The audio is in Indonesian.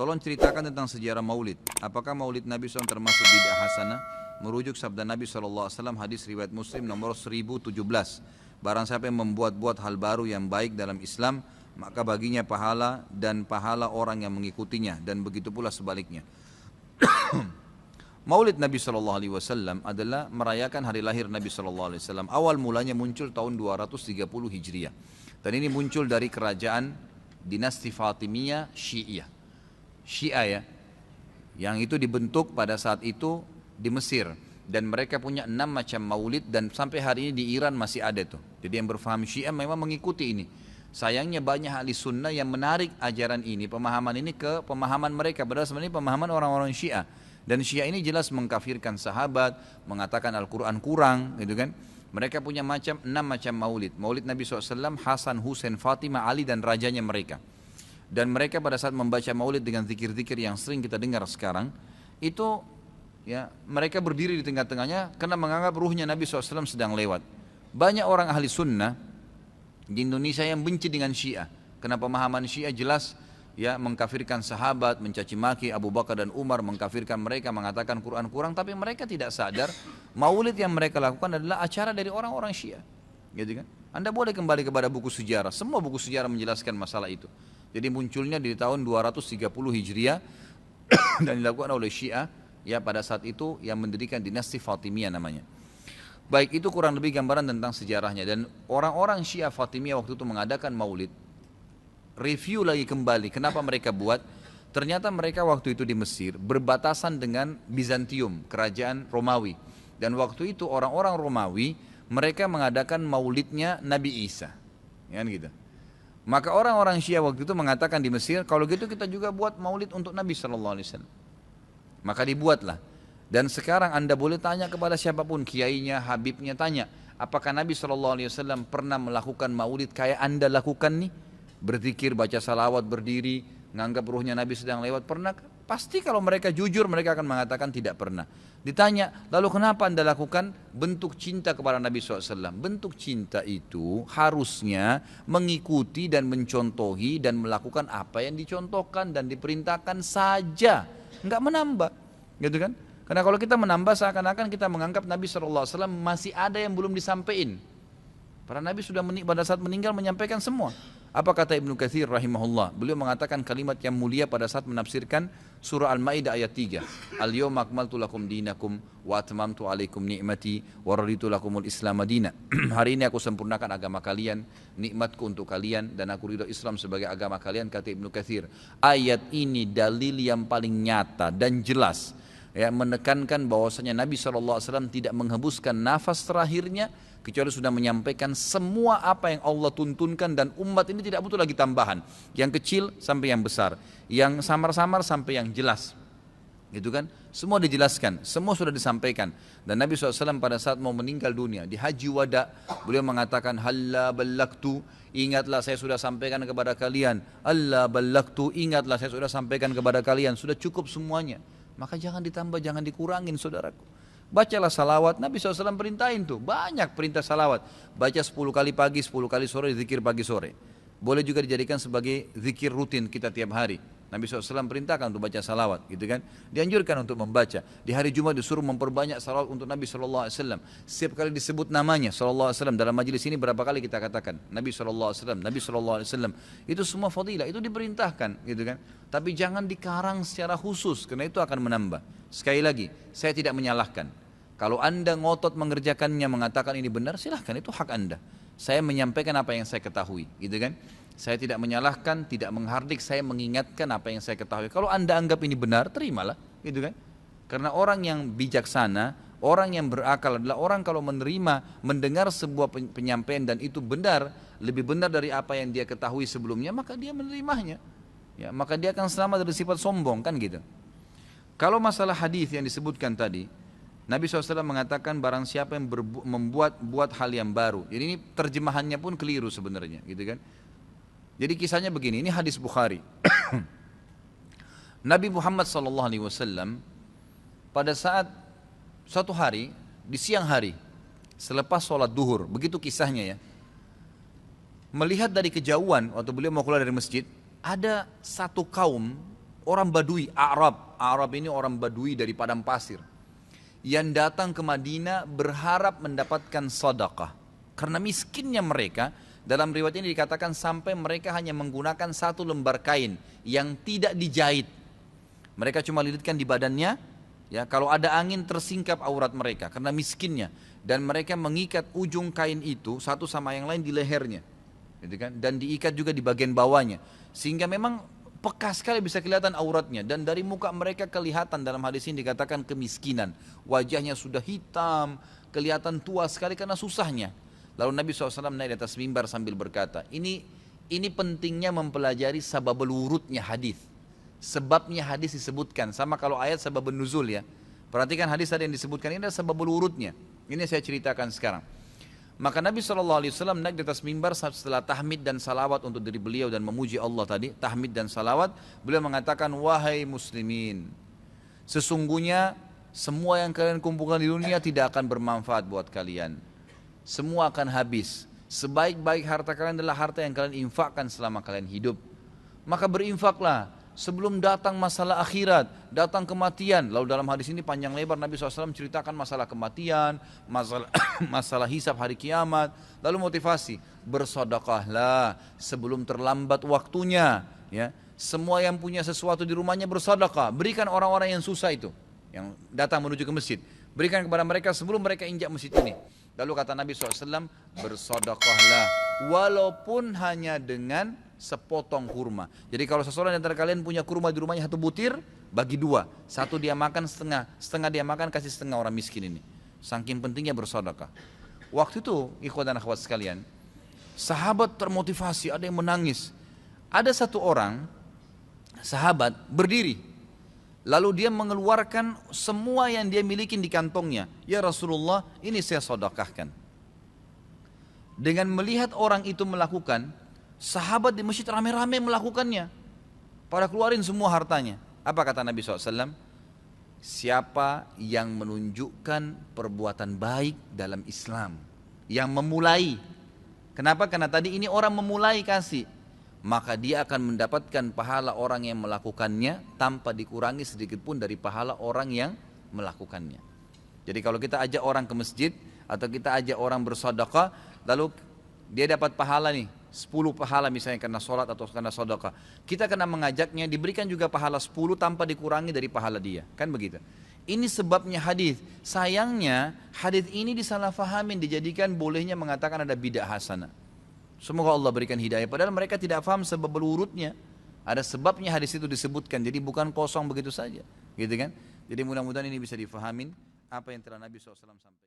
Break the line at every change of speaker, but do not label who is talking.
Tolong ceritakan tentang sejarah maulid. Apakah maulid Nabi SAW termasuk bid'ah hasanah? Merujuk sabda Nabi SAW, hadis riwayat Muslim nomor 1017. Barang siapa yang membuat-buat hal baru yang baik dalam Islam, maka baginya pahala dan pahala orang yang mengikutinya, dan begitu pula sebaliknya. Maulid Nabi SAW adalah merayakan hari lahir Nabi SAW. Awal mulanya muncul tahun 230 Hijriah. Dan ini muncul dari kerajaan dinasti Fatimiyah Syiah. Syiah ya, yang itu dibentuk pada saat itu di Mesir. Dan mereka punya 6 macam maulid, dan sampai hari ini di Iran masih ada tuh. Jadi yang berfaham Syiah memang mengikuti ini. Sayangnya banyak ahli sunnah yang menarik ajaran ini, pemahaman ini ke pemahaman mereka, padahal sebenarnya pemahaman orang-orang Syiah. Dan Syiah ini jelas mengkafirkan sahabat, mengatakan Al-Quran kurang, gitu kan. Mereka punya 6 macam maulid. Maulid Nabi SAW, Hasan, Husain, Fatimah, Ali, dan rajanya mereka. Dan mereka pada saat membaca maulid dengan zikir-zikir yang sering kita dengar sekarang, itu ya mereka berdiri di tengah-tengahnya karena menganggap ruhnya Nabi SAW sedang lewat. Banyak orang ahli sunnah di Indonesia yang benci dengan Syiah, karena pemahaman Syiah jelas ya mengkafirkan sahabat, mencaci maki Abu Bakar dan Umar, mengkafirkan mereka, mengatakan Quran kurang. Tapi mereka tidak sadar maulid yang mereka lakukan adalah acara dari orang-orang Syiah, gitu kan. Anda boleh kembali kepada buku sejarah, semua buku sejarah menjelaskan masalah itu. Jadi munculnya di tahun 230 Hijriah dan dilakukan oleh Syiah ya pada saat itu yang mendirikan dinasti Fatimiyah namanya. Baik, itu kurang lebih gambaran tentang sejarahnya. Dan orang-orang Syiah Fatimiyah waktu itu mengadakan maulid. Review lagi kembali kenapa mereka buat. Ternyata mereka waktu itu di Mesir berbatasan dengan Bizantium, kerajaan Romawi. Dan waktu itu orang-orang Romawi mereka mengadakan maulidnya Nabi Isa, ya kan gitu. Maka orang-orang Syiah waktu itu mengatakan di Mesir, kalau gitu kita juga buat maulid untuk Nabi SAW. Maka dibuatlah. Dan sekarang Anda boleh tanya kepada siapapun, kiainya, habibnya, tanya, apakah Nabi SAW pernah melakukan maulid kayak Anda lakukan nih? Berzikir, baca salawat, berdiri, nganggap ruhnya Nabi sedang lewat, pernah? Pasti kalau mereka jujur mereka akan mengatakan tidak pernah. Ditanya, lalu kenapa Anda lakukan? Bentuk cinta kepada Nabi SAW. Bentuk cinta itu harusnya mengikuti dan mencontohi dan melakukan apa yang dicontohkan dan diperintahkan saja, enggak menambah, gitu kan? Karena kalau kita menambah seakan-akan kita menganggap Nabi SAW masih ada yang belum disampaikan. Para Nabi sudah pada saat meninggal menyampaikan semua. Apa kata Ibnu Katsir rahimahullah? Beliau mengatakan kalimat yang mulia pada saat menafsirkan surah Al-Maidah ayat 3. Al-yawma akmaltu lakum dinakum wa atmamtu alaikum ni'mati wa raditu lakumul Islam madina. Hari ini aku sempurnakan agama kalian, nikmatku untuk kalian, dan aku ridho Islam sebagai agama kalian, kata Ibnu Katsir. Ayat ini dalil yang paling nyata dan jelas ya, menekankan bahwasanya Nabi SAW tidak menghembuskan nafas terakhirnya kecuali sudah menyampaikan semua apa yang Allah tuntunkan, dan umat ini tidak butuh lagi tambahan, yang kecil sampai yang besar, yang samar-samar sampai yang jelas, gitu kan. Semua dijelaskan, semua sudah disampaikan. Dan Nabi SAW pada saat mau meninggal dunia di Haji Wada, beliau mengatakan halla ballaktu, ingatlah saya sudah sampaikan kepada kalian. Alla ballaktu, ingatlah saya sudah sampaikan kepada kalian. Sudah cukup semuanya, maka jangan ditambah, jangan dikurangin saudaraku. Bacalah salawat, Nabi SAW perintahin tuh, banyak perintah salawat. Baca 10 kali pagi, 10 kali sore, zikir pagi sore. Boleh juga dijadikan sebagai zikir rutin kita tiap hari. Nabi SAW perintahkan untuk baca salawat, gitu kan. Dianjurkan untuk membaca. Di hari Jumat disuruh memperbanyak salawat untuk Nabi SAW. Setiap kali disebut namanya SAW. Dalam majelis ini berapa kali kita katakan Nabi SAW, Nabi SAW. Itu semua fadilah, itu diperintahkan, gitu kan. Tapi jangan dikarang secara khusus, karena itu akan menambah. Sekali lagi, saya tidak menyalahkan. Kalau Anda ngotot mengerjakannya, mengatakan ini benar, silahkan, itu hak Anda. Saya menyampaikan apa yang saya ketahui, gitu kan. Saya tidak menyalahkan, tidak menghardik, saya mengingatkan apa yang saya ketahui. Kalau Anda anggap ini benar, terimalah, gitu kan. Karena orang yang bijaksana, orang yang berakal adalah orang kalau menerima, mendengar sebuah penyampaian dan itu benar, lebih benar dari apa yang dia ketahui sebelumnya, maka dia menerimanya. Ya, maka dia akan selamat dari sifat sombong, kan gitu. Kalau masalah hadis yang disebutkan tadi, Nabi SAW mengatakan barang siapa yang membuat hal yang baru. Jadi ini terjemahannya pun keliru sebenarnya, gitu kan. Jadi kisahnya begini, ini hadis Bukhari. Nabi Muhammad SAW pada saat suatu hari di siang hari selepas sholat duhur, begitu kisahnya ya, melihat dari kejauhan waktu beliau mau keluar dari masjid, ada satu kaum orang Badui, Arab. Arab ini orang Badui dari padang pasir. Yang datang ke Madinah berharap mendapatkan sedekah. Karena miskinnya mereka, dalam riwayat ini dikatakan sampai mereka hanya menggunakan satu lembar kain yang tidak dijahit. Mereka cuma lilitkan di badannya, ya, kalau ada angin tersingkap aurat mereka karena miskinnya, dan mereka mengikat ujung kain itu satu sama yang lain di lehernya, gitu kan? Dan diikat juga di bagian bawahnya, sehingga memang peka sekali bisa kelihatan auratnya, dan dari muka mereka kelihatan, dalam hadis ini dikatakan kemiskinan, wajahnya sudah hitam, kelihatan tua sekali karena susahnya. Lalu Nabi SAW naik di atas mimbar sambil berkata, ini pentingnya mempelajari sababul wurudnya hadis. Sebabnya hadis disebutkan, sama kalau ayat sababun nuzul ya. Perhatikan hadis tadi yang disebutkan, ini adalah sababul wurudnya. Ini saya ceritakan sekarang. Maka Nabi SAW naik di atas mimbar setelah tahmid dan salawat untuk diri beliau dan memuji Allah tadi, tahmid dan salawat, beliau mengatakan, wahai muslimin, sesungguhnya semua yang kalian kumpulkan di dunia tidak akan bermanfaat buat kalian. Semua akan habis. Sebaik-baik harta kalian adalah harta yang kalian infakkan selama kalian hidup. Maka berinfaklah sebelum datang masalah akhirat, datang kematian. Lalu dalam hadis ini panjang lebar Nabi SAW ceritakan masalah kematian, masalah hisab hari kiamat. Lalu motivasi, bersedekahlah sebelum terlambat waktunya. Ya, semua yang punya sesuatu di rumahnya bersedekah. Berikan orang-orang yang susah itu, yang datang menuju ke masjid. Berikan kepada mereka sebelum mereka injak masjid ini. Lalu kata Nabi SAW, bersedekahlah walaupun hanya dengan sepotong kurma. Jadi kalau seseorang di antara kalian punya kurma di rumahnya satu butir, bagi dua. Satu dia makan setengah, setengah dia makan, kasih setengah orang miskin ini. Saking pentingnya bersedekah. Waktu itu, ikhwan dan akhwat sekalian, sahabat termotivasi, ada yang menangis. Ada satu orang, sahabat berdiri, lalu dia mengeluarkan semua yang dia miliki di kantongnya. Ya Rasulullah, ini saya sedekahkan. Dengan melihat orang itu melakukan, sahabat di masjid rame-rame melakukannya. Pada keluarin semua hartanya. Apa kata Nabi SAW? Siapa yang menunjukkan perbuatan baik dalam Islam, yang memulai. Kenapa? Karena tadi ini orang memulai kasih, maka dia akan mendapatkan pahala orang yang melakukannya tanpa dikurangi sedikit pun dari pahala orang yang melakukannya. Jadi kalau kita ajak orang ke masjid atau kita ajak orang bersedekah, lalu dia dapat pahala nih 10 pahala misalnya karena sholat atau karena sedekah, kita kena mengajaknya, diberikan juga pahala 10 tanpa dikurangi dari pahala dia, kan begitu. Ini sebabnya hadis. Sayangnya hadis ini disalahfahamin, dijadikan bolehnya mengatakan ada bidah hasanah. Semoga Allah berikan hidayah. Padahal mereka tidak faham sebab urutnya. Ada sebabnya hadis itu disebutkan. Jadi bukan kosong begitu saja, gitu kan? Jadi mudah-mudahan ini bisa difahamin apa yang telah Nabi SAW sampaikan.